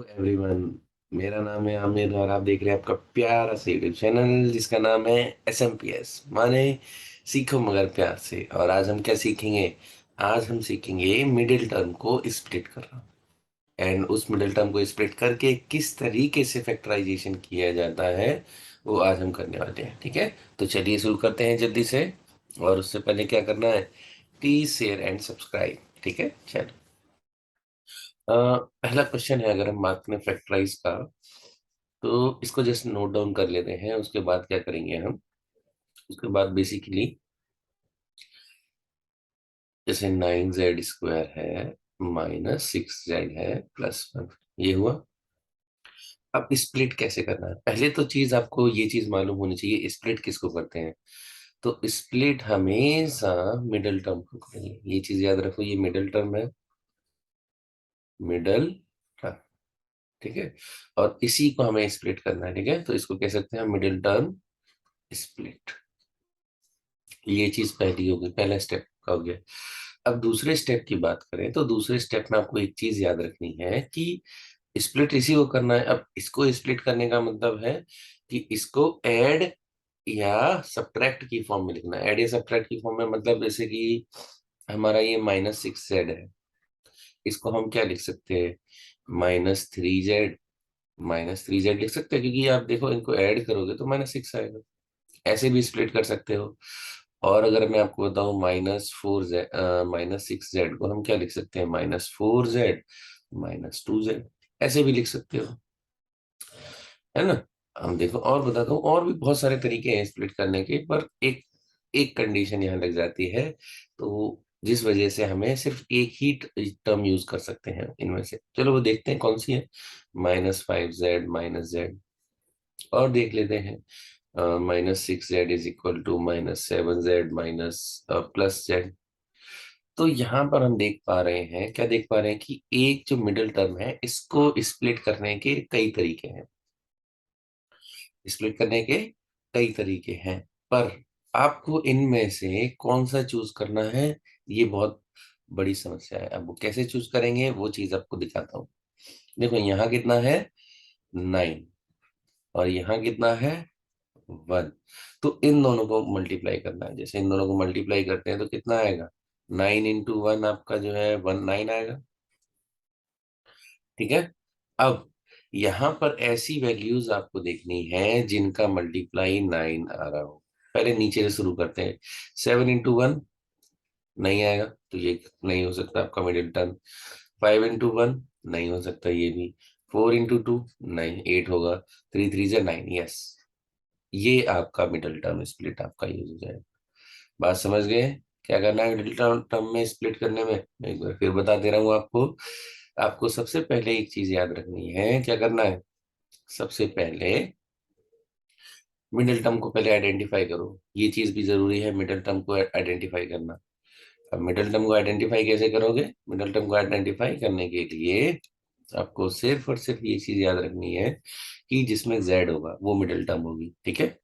Everyone. मेरा नाम है आमिर और आप देख रहे हैं आपका प्यारा सा यूट्यूब चैनल जिसका नाम है SMPS माने सीखो मगर प्यार से। और आज हम क्या सीखेंगे? आज हम सीखेंगे मिडिल टर्म को स्प्लिट करना। एंड उस मिडिल टर्म को स्प्लिट करके किस तरीके से फैक्टराइजेशन किया जाता है वो आज हम करने वाले हैं। ठीक है, तो चलिए शुरू करते हैं जल्दी से। और उससे पहले क्या करना है? Please share and subscribe. ठीक है, चलो। पहला क्वेश्चन है, अगर हम बात करें फैक्टराइज का, तो इसको जस्ट नोट डाउन कर लेते हैं। उसके बाद क्या करेंगे हम? उसके बाद बेसिकली जैसे 9z² है माइनस 6z है +1, ये हुआ। अब स्प्लिट कैसे करना है? पहले तो चीज आपको ये चीज मालूम होनी चाहिए, स्प्लिट किसको करते हैं। तो स्प्लिट हमेशा मिडल टर्म को करेंगे, ये चीज याद रखो, ये मिडल टर्म है, मिडल टर्म। ठीक है, और इसी को हमें स्प्लिट करना है। ठीक है, तो इसको कह सकते हैं मिडिल टर्म स्प्लिट। ये चीज पहली होगी, पहला स्टेप का हो गया। अब दूसरे स्टेप की बात करें तो दूसरे स्टेप में आपको एक चीज याद रखनी है कि स्प्लिट इसी को करना है। अब इसको स्प्लिट करने का मतलब है कि इसको ऐड या सब्ट्रैक्ट की फॉर्म में लिखना है। ऐड या सब्ट्रैक्ट की फॉर्म में मतलब जैसे कि हमारा ये -6z है, इसको हम क्या लिख सकते हैं? -3z। -3z लिख सकते हैं क्योंकि आप देखो इनको ऐड करोगे तो -6 आएगा। ऐसे भी स्प्लिट कर सकते हो। और अगर मैं आपको बताऊं -4z, -6z को हम क्या लिख सकते हैं? -4z -2z, ऐसे भी लिख सकते हो, है ना। हम देखो और बताता हूँ, और भी बहुत सारे तरीके हैं स्प्लिट करने के, पर एक एक कंडीशन यहाँ लग जाती है, तो जिस वजह से हमें सिर्फ एक ही टर्म यूज कर सकते हैं इनमें से। चलो वो देखते हैं कौन सी है। -5z -z, और देख लेते हैं -6z = -7z माइनस +z। तो यहाँ पर हम देख पा रहे हैं, क्या देख पा रहे हैं कि एक जो मिडिल टर्म है इसको स्प्लिट करने के कई तरीके हैं। स्प्लिट करने के कई तरीके हैं, पर आपको इनमें से कौन सा चूज करना है, ये बहुत बड़ी समस्या है। अब वो कैसे चूज करेंगे वो चीज आपको दिखाता हूँ। देखो यहाँ कितना है? 9। और यहाँ कितना है? 1। तो इन दोनों को मल्टीप्लाई करना है। जैसे इन दोनों को मल्टीप्लाई करते हैं तो कितना आएगा? 9 × 1 आपका जो है 9 आएगा। ठीक है, अब यहाँ पर ऐसी वैल्यूज आपको देखनी है जिनका मल्टीप्लाई 9 आ रहा हो। पहले नीचे से शुरू करते हैं। 7 × 1 नहीं आएगा, तो ये नहीं हो सकता आपका मिडिल टर्म। 5 × 1 नहीं हो सकता ये भी। 4 × 2 नहीं, 8 होगा। 3 3 9, यस, ये आपका मिडिल टर्म स्प्लिट आपका यूज हो जाएगा। बात समझ गए? क्या करना है मिडिल टर्म टर्म में स्प्लिट करने में? मैं एक बार फिर बता दे रहा हूँ आपको। आपको सबसे पहले एक चीज याद रखनी है, क्या करना है? सबसे पहले मिडिल टर्म को पहले आइडेंटिफाई करो। ये चीज भी जरूरी है, मिडिल टर्म को आइडेंटिफाई करना। अब मिडिल टर्म को आइडेंटिफाई कैसे करोगे? मिडिल टर्म को आइडेंटिफाई करने के लिए आपको सिर्फ और सिर्फ ये चीज याद रखनी है कि जिसमें जेड होगा वो मिडिल टर्म होगी। ठीक है,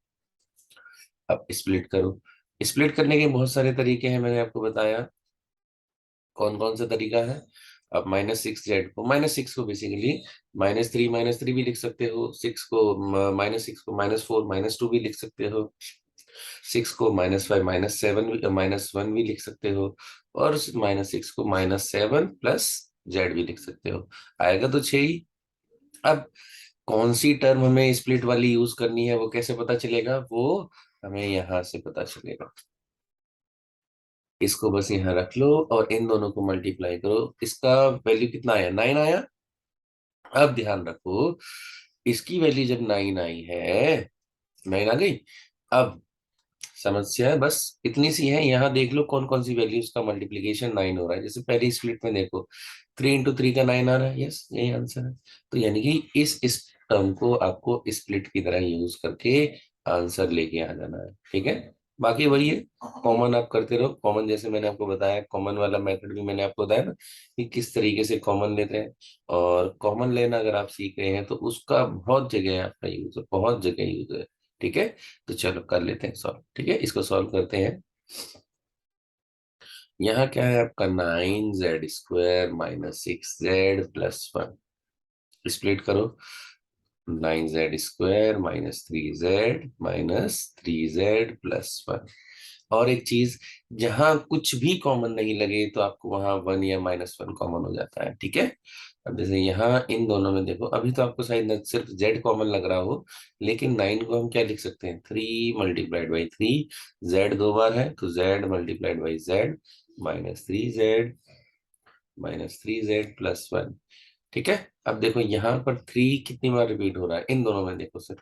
अब स्प्लिट करो। स्प्लिट करने के बहुत सारे तरीके हैं, मैंने आपको बताया कौन कौन सा तरीका है। अब -6 को बेसिकली -3 भी लिख सकते हो। 6 को -6 को -4 -2 भी लिख सकते हो। 6 को -5 -7 -1 भी लिख सकते हो। और -6 को -7 +z भी लिख सकते हो। आएगा तो 6 ही। अब कौन सी टर्म हमें स्प्लिट वाली यूज करनी है वो कैसे पता चलेगा? वो हमें यहाँ से पता चलेगा। इसको बस यहाँ रख लो और इन दोनों को मल्टीप्लाई करो। इसका वैल्यू कितना आया? 9 आया। अब ध्यान रखो, इसकी वैल्यू जब 9 आई है, 9 आ गई। अब समस्या बस इतनी सी है, यहाँ देख लो कौन कौन सी वैल्यूज का मल्टीप्लीकेशन 9 हो रहा है। जैसे पहली स्प्लिट में देखो 3 × 3 का 9 आ रहा है, यस यही आंसर है। तो यानी कि इस टर्म को आपको स्प्लिट की तरह यूज करके आंसर लेके आ जाना है। ठीक है, बाकी वही है, कॉमन आप करते रहो। कॉमन जैसे मैंने आपको बताया, कॉमन वाला मेथड भी मैंने आपको बताया ना कि किस तरीके से कॉमन लेते हैं। और कॉमन लेना अगर आप सीख रहे हैं तो उसका बहुत जगह आपका यूज है, बहुत जगह यूज है। ठीक है, तो चलो कर लेते हैं सॉल्व। ठीक है, इसको सॉल्व करते हैं। यहाँ क्या है आपका? 9z² - 6z +1। स्प्लिट करो, 9z² minus 3z minus 3z plus 1। और एक चीज, जहां कुछ भी कॉमन नहीं लगे तो आपको वहां 1 या -1 कॉमन हो जाता है, ठीक है। अब जैसे यहाँ इन दोनों में देखो, अभी तो आपको शायद सिर्फ z कॉमन लग रहा हो, लेकिन 9 को हम क्या लिख सकते हैं, 3 × 3। z 2 बार है तो z × z -3z प्लस 1, ठीक है। अब देखो यहाँ पर 3 कितनी बार रिपीट हो रहा है, इन दोनों में देखो सिर्फ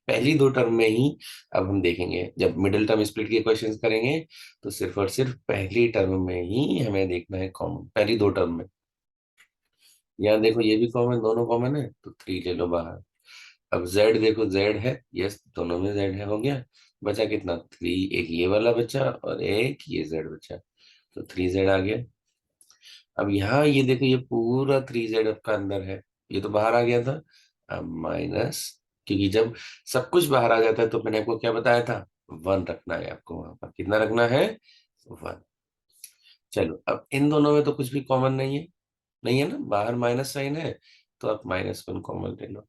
पहली दो टर्म में ही। अब हम देखेंगे जब मिडिल टर्म स्प्लिट के क्वेश्चंस करेंगे, तो सिर्फ और सिर्फ पहली टर्म में ही हमें देखना है कॉमन, पहली दो टर्म में। यहाँ देखो ये भी कॉमन, दोनों कॉमन है तो 3 ले लो बाहर। अब z देखो, z है, यस दोनों में z है, हो गया। बचा कितना, 3, एक ये वाला बचा और एक ये z बचा, तो 3z आ गया। अब यहाँ ये देखो, ये पूरा 3z आपका अंदर है, ये तो बाहर आ गया था। अब माइनस, क्योंकि जब सब कुछ बाहर आ जाता है तो मैंने आपको क्या बताया था, 1 रखना है आपको, वहां पर कितना रखना है, 1। चलो अब इन दोनों में तो कुछ भी कॉमन नहीं है, नहीं है ना, बाहर माइनस साइन है, तो आप -1 कॉमन ले लो।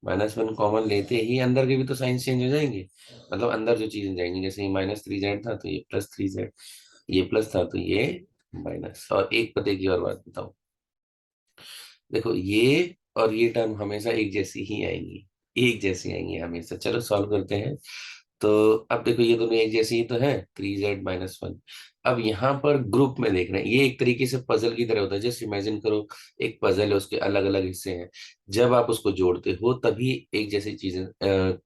-1 कॉमन लेते ही अंदर के भी तो साइन चेंज हो जाएंगे, मतलब अंदर जो चीजें जाएंगी, जैसे ये -3z था तो ये +3z, ये प्लस था तो ये माइनस। और एक पते की और बात बताओ, देखो ये और ये टर्म हमेशा एक जैसी ही आएंगी, एक जैसी आएंगी हमेशा। चलो सॉल्व करते हैं। तो अब देखो ये दोनों एक जैसी ही तो है, 3z - 1। अब यहाँ पर ग्रुप में देख रहे हैं, ये एक तरीके से पजल की तरह होता है। जस्ट इमेजिन करो, एक पजल है, उसके अलग अलग हिस्से हैं, जब आप उसको जोड़ते हो तभी एक जैसी चीजें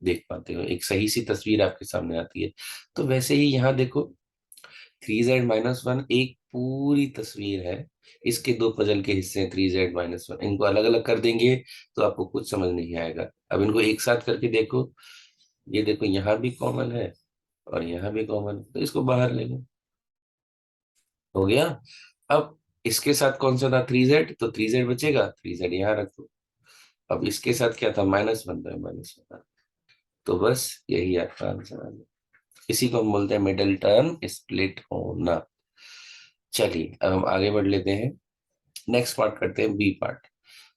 देख पाते हो, एक सही सी तस्वीर आपके सामने आती है। तो वैसे ही यहाँ देखो, 3z - 1 एक पूरी तस्वीर है, इसके दो पजल के हिस्से हैं 3z - 1, इनको अलग अलग कर देंगे तो आपको कुछ समझ नहीं आएगा। अब इनको एक साथ करके देखो, ये देखो यहाँ भी कॉमन है और यहाँ भी कॉमन है, तो इसको बाहर ले लो, हो गया। अब इसके साथ कौन सा था, 3z, तो 3z बचेगा, 3z यहाँ रखो। अब इसके साथ क्या था, -1 था, -1। तो बस यही आपका आंसर आ गया। इसी को हम बोलते हैं मिडिल टर्म स्प्लिट होना। चलिए अब हम आगे बढ़ लेते हैं, नेक्स्ट पार्ट करते हैं, बी पार्ट।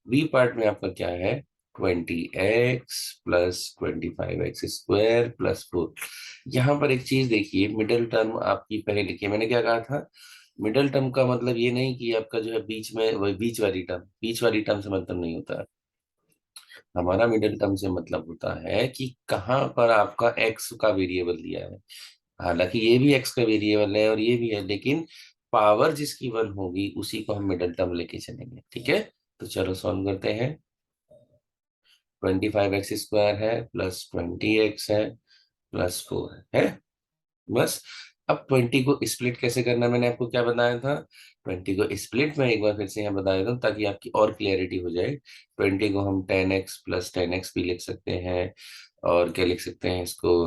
बी पार्ट में आपका क्या है, 20x + 25x² + 4। यहाँ पर एक चीज देखिए, मिडिल टर्म आपकी पहले लिखी है, मैंने क्या कहा था, मिडिल टर्म का मतलब ये नहीं कि आपका जो है बीच में, वही बीच वाली टर्म से मतलब नहीं होता है। हमारा मिडिल टर्म से मतलब होता है कि कहाँ पर आपका एक्स का वेरिएबल दिया है, हालांकि ये भी एक्स का वेरिएबल है और ये भी है, लेकिन पावर जिसकी 1 होगी उसी को हम मिडिल टर्म लेके चलेंगे, ठीक है। तो चलो सॉल्व करते हैं। 25x² है, +20x है, +4 है, बस। अब 20 को स्प्लिट कैसे करना है, मैंने आपको क्या बताया था, 20 को स्प्लिट में एक बार फिर से यहाँ बता देता हूँ ताकि आपकी और क्लियरिटी हो जाए। 20 को हम 10x + 10x भी लिख सकते हैं, और क्या लिख सकते हैं इसको,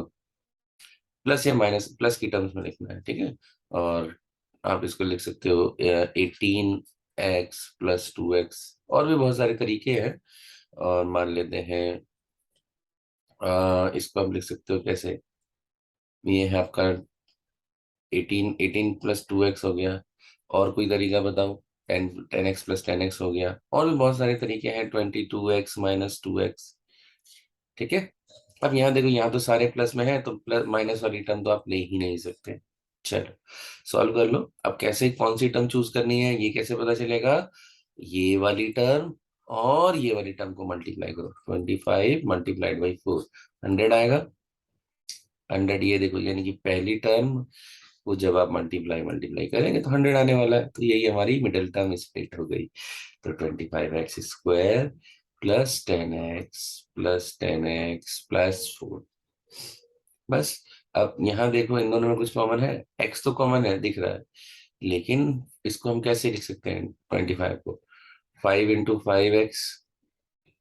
प्लस या माइनस, प्लस की टर्म्स में लिखना है, ठीक है। और आप इसको लिख सकते हो 18x + 2x, और भी बहुत सारे तरीके हैं। और मान लेते हैं इसको आप लिख सकते हो कैसे, ये है आपका 18 + 2x हो गया। और कोई तरीका बताओ, 10x + 10x हो गया, और भी बहुत सारे तरीके हैं, 22x - 2x, ठीक है। अब यहाँ देखो, यहाँ तो सारे प्लस में है तो प्लस माइनस वाली टर्म तो आप ले ही नहीं सकते। चलो सॉल्व कर लो। अब कैसे, कौन सी टर्म चूज करनी है ये कैसे पता चलेगा, ये वाली टर्म और ये वाली टर्म को मल्टीप्लाई करो, 25 × 4 100 आएगा। 100, ये देखो यानी कि पहली टर्म को जब आप मल्टीप्लाई मल्टीप्लाई करेंगे तो 100 आने वाला है, तो यही हमारी मिडिल टर्म स्प्लिट हो गई। तो 25x² +10x + 10x + 4, बस। अब यहाँ देखो इन दोनों में कुछ कॉमन है, x तो कॉमन है दिख रहा है, लेकिन इसको हम कैसे लिख सकते हैं, 25 को 5 × 5x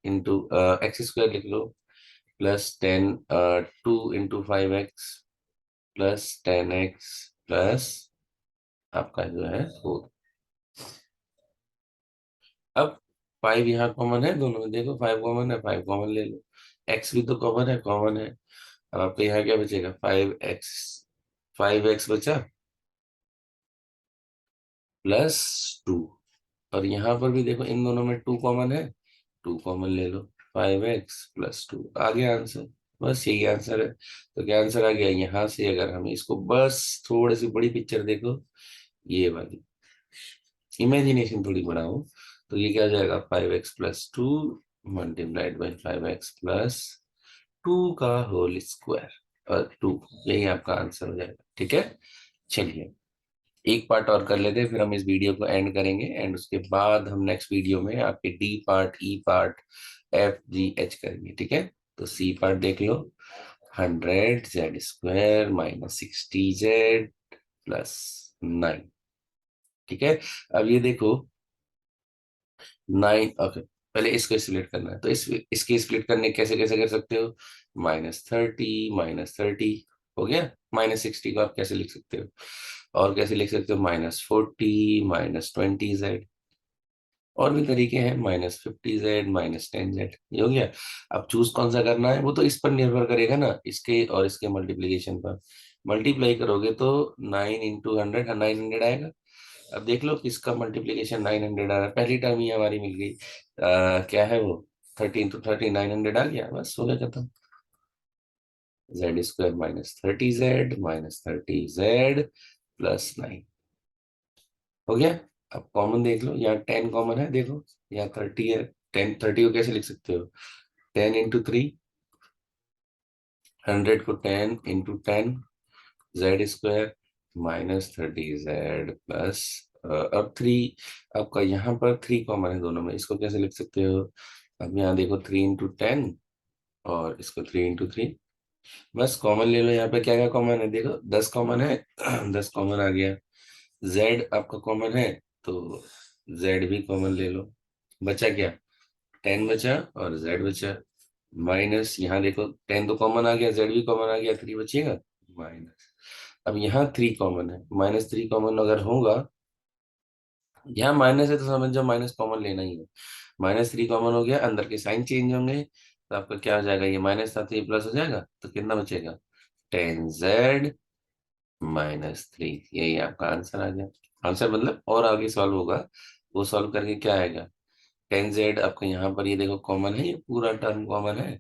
x² लिख लो, +10 2 × 5x +10x प्लस आपका जो है 4। अब 5 यहाँ कॉमन है, दोनों में देखो 5 कॉमन है, 5 कॉमन ले लो। x भी तो कॉमन है, कॉमन है। अब आपके यहाँ क्या बचेगा, 5x बचा +2। और यहाँ पर भी देखो इन दोनों में 2 कॉमन है, 2 कॉमन ले लो, 5x+2 आ गया आंसर। बस यही आंसर है। तो क्या आंसर आ गया? यहाँ से अगर हम इसको बस थोड़ी सी बड़ी पिक्चर देखो, ये वाली इमेजिनेशन थोड़ी बढ़ाओ, तो ये क्या हो जाएगा? 5x+2 मल्टीप्लाइड बाई 5x+2 का होल स्क्वायर और 2, यही आपका आंसर हो जाएगा। ठीक है, चलिए एक पार्ट और कर लेते हैं, फिर हम इस वीडियो को एंड करेंगे, एंड उसके बाद हम नेक्स्ट वीडियो में आपके डी पार्ट, ई पार्ट, एफ जी एच करेंगे। ठीक है, तो सी पार्ट देख लो, 100z² माइनस 60z+9। ठीक है, अब ये देखो 9, ओके पहले इसको स्प्लिट करना है, तो इसके स्प्लिट करने कैसे कैसे कर सकते हो? -30 हो गया। -60 को आप कैसे लिख सकते हो? और कैसे लिख सकते हो? -40 -20z, और भी तरीके हैं, -50z -10z, ये हो गया। अब चूज कौन सा करना है, वो तो इस पर निर्भर करेगा ना, इसके और इसके मल्टीप्लीकेशन पर। मल्टीप्लाई करोगे तो 9 × 100 900 आएगा। अब देख लो किसका मल्टीप्लीकेशन 900 आ रहा है, पहली टर्म ही हमारी मिल गई। क्या है वो? 13 × 30 900 आ गया, बस हो गया खत्म। z² -30z -30z+9 हो गया। अब कॉमन देख लो, यहाँ 10 कॉमन है, देखो यहाँ 30 है। 10 30 को कैसे लिख सकते हो? 10 × 3, 100 को 10 × 10 z² -30z+ अब 3, आपका यहाँ पर 3 कॉमन है दोनों में, इसको कैसे लिख सकते हो? अब यहाँ देखो 3 × 10 और इसको 3 × 3, बस कॉमन ले लो। यहाँ पे क्या क्या कॉमन है? देखो 10 कॉमन है 10 कॉमन आ गया। z आपका कॉमन है, तो z भी कॉमन ले लो। बचा क्या? 10 बचा और z बचा। माइनस यहाँ देखो 10 तो कॉमन आ गया, z भी कॉमन आ गया, 3 बचेगा। माइनस, अब यहाँ 3 कॉमन है, -3 कॉमन अगर होगा, यहाँ माइनस है तो समझ जाओ माइनस कॉमन लेना ही है। -3 कॉमन हो गया, अंदर के साइन चेंज होंगे, तो आपका क्या हो जाएगा? ये माइनस था तो ये प्लस हो जाएगा, तो कितना बचेगा? 10z -3, यही आपका आंसर आ गया। आंसर मतलब और आगे सॉल्व होगा, वो सॉल्व करके क्या आएगा? 10z आपका यहाँ पर ये देखो कॉमन है, ये पूरा टर्म कॉमन है,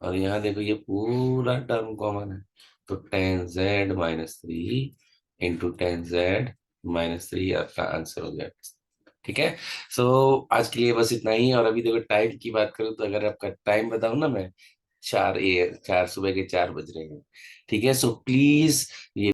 और यहाँ देखो ये पूरा टर्म कॉमन है, तो 10z -3 × 10z -3 आपका आंसर हो गया। ठीक है, सो आज के लिए बस इतना ही। और अभी देखो टाइम की बात करूँ, तो अगर आपका टाइम बताऊँ ना मैं, 4 सुबह के 4 बज रहे हैं। ठीक है, सो प्लीज ये